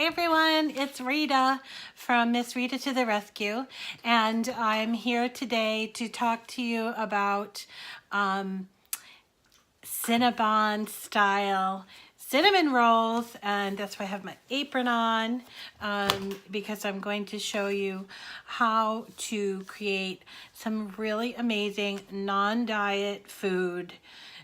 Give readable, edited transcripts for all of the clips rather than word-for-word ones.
Hi everyone, it's Rita from Miss Rita to the Rescue, and I'm here today to talk to you about Cinnabon-style cinnamon rolls, and that's why I have my apron on, because I'm going to show you how to create some really amazing non-diet food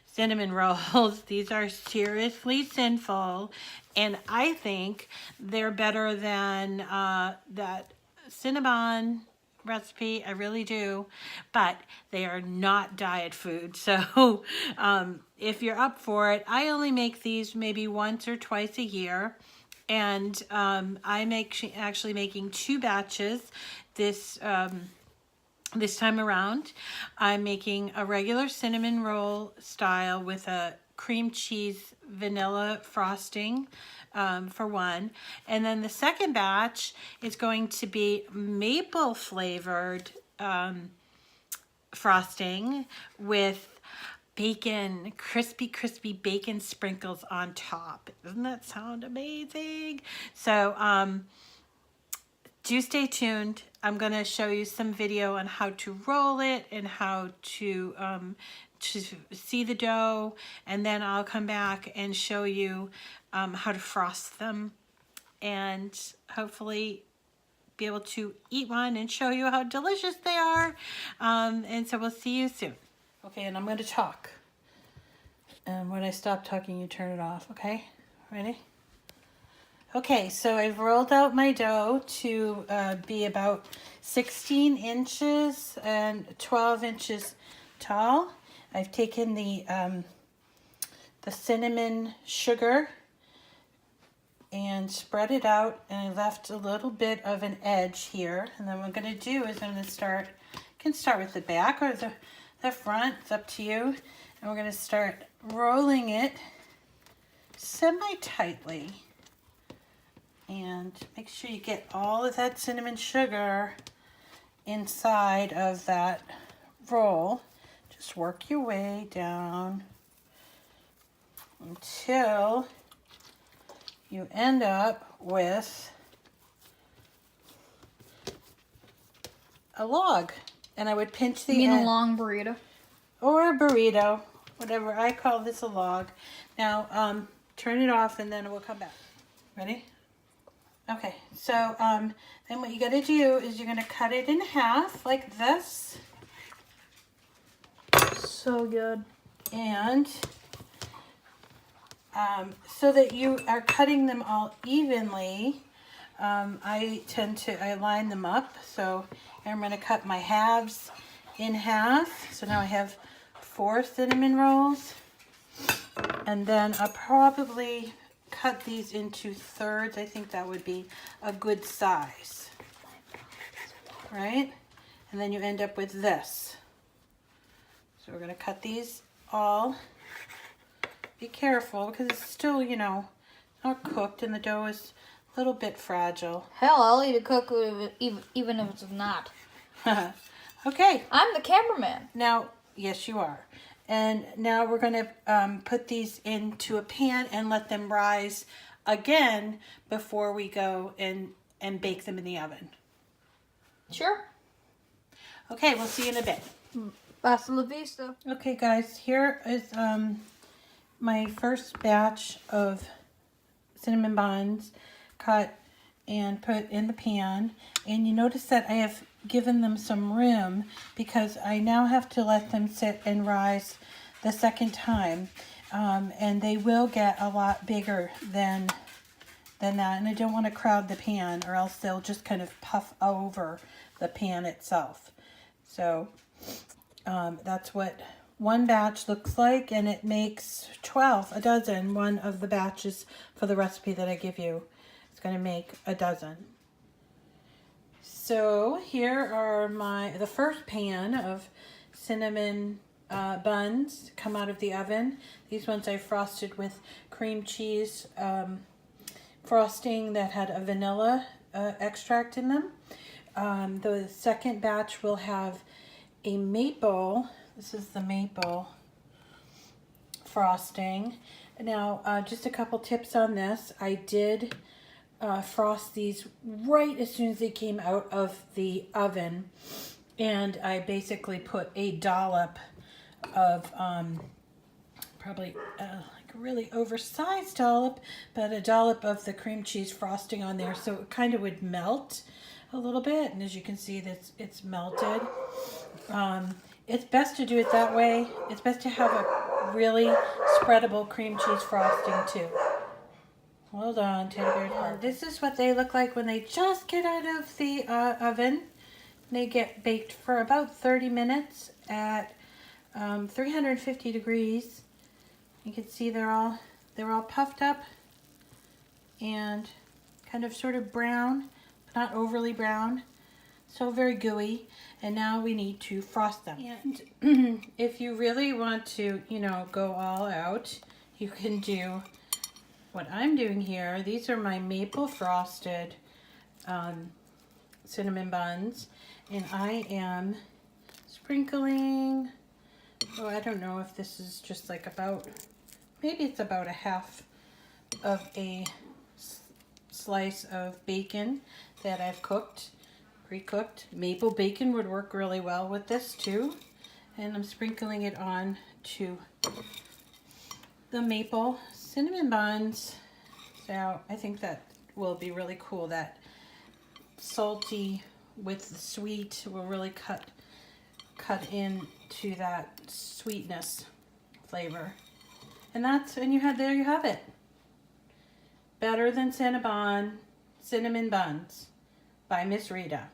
cinnamon rolls. These are seriously sinful, and I think they're better than that Cinnabon recipe. I really do, but they are not diet food. So if you're up for it, I only make these maybe once or twice a year, and I'm actually making 2 batches this time around. I'm making a regular cinnamon roll style with a cream cheese vanilla frosting for one. And then the second batch is going to be maple flavored frosting with bacon, crispy bacon sprinkles on top. Doesn't that sound amazing? So do stay tuned. I'm going to show you some video on how to roll it and how to see the dough, and then I'll come back and show you how to frost them and hopefully be able to eat one and show you how delicious they are. And so we'll see you soon. Okay, and I'm going to talk. And when I stop talking, you turn it off, okay? Ready? Okay, so I've rolled out my dough to be about 16 inches and 12 inches tall. I've taken the cinnamon sugar and spread it out, and I left a little bit of an edge here. And then what I'm going to do is I'm going to start, you can start with the back or the front, it's up to you. And we're going to start rolling it semi-tightly. And make sure you get all of that cinnamon sugar inside of that roll. Just work your way down until you end up with a log. And I would pinch the You mean end. a long burrito? Or a burrito, whatever. I call this a log. Now, turn it off and then we'll come back. Ready? Okay, so then what you gotta do is you're gonna cut it in half like this. So good. And so that you are cutting them all evenly, I line them up. So I'm gonna cut my halves in half. So now I have 4 cinnamon rolls. And then I'll probably cut these into thirds. I think that would be a good size, right? And then you end up with this. So we're going to cut these all. Be careful because it's still, you know, not cooked and the dough is a little bit fragile. Hell, I'll eat a cook even if it's not. Okay. I'm the cameraman. Now, yes, you are. And now we're going to put these into a pan and let them rise again before we go and bake them in the oven. Sure. Okay, we'll see you in a bit. Hasta la vista. Okay, guys, here is my first batch of cinnamon buns cut and put in the pan. And you notice that I have given them some room because I now have to let them sit and rise the second time, and they will get a lot bigger than that, and I don't want to crowd the pan or else they'll just kind of puff over the pan itself. So that's what one batch looks like, and it makes a dozen. One of the batches for the recipe that I give you is going to make a dozen. So here are the first pan of cinnamon buns come out of the oven. These ones I frosted with cream cheese frosting that had a vanilla extract in them. The second batch will have a maple. This is the maple frosting. Now, just a couple tips on this. I did frost these right as soon as they came out of the oven. And I basically put a dollop of probably like a really oversized dollop, but a dollop of the cream cheese frosting on there, so it kind of would melt a little bit. And as you can see, that it's melted. It's best to do it that way. It's best to have a really spreadable cream cheese frosting too. Hold on, teddy bear heart. This is what they look like when they just get out of the oven. They get baked for about 30 minutes at 350 degrees. You can see they're all puffed up and kind of sort of brown, not overly brown, so very gooey. And now we need to frost them. And if you really want to, you know, go all out, you can do what I'm doing here. These are my maple frosted cinnamon buns, and I am sprinkling, oh, I don't know if this is just like about, maybe it's about a half of a slice of bacon that I've cooked, pre-cooked. Maple bacon would work really well with this too. And I'm sprinkling it on to the maple cinnamon buns. So I think that will be really cool. That salty with the sweet will really cut into that sweetness flavor. And there you have it. Better than Cinnabon cinnamon buns by Miss Rita.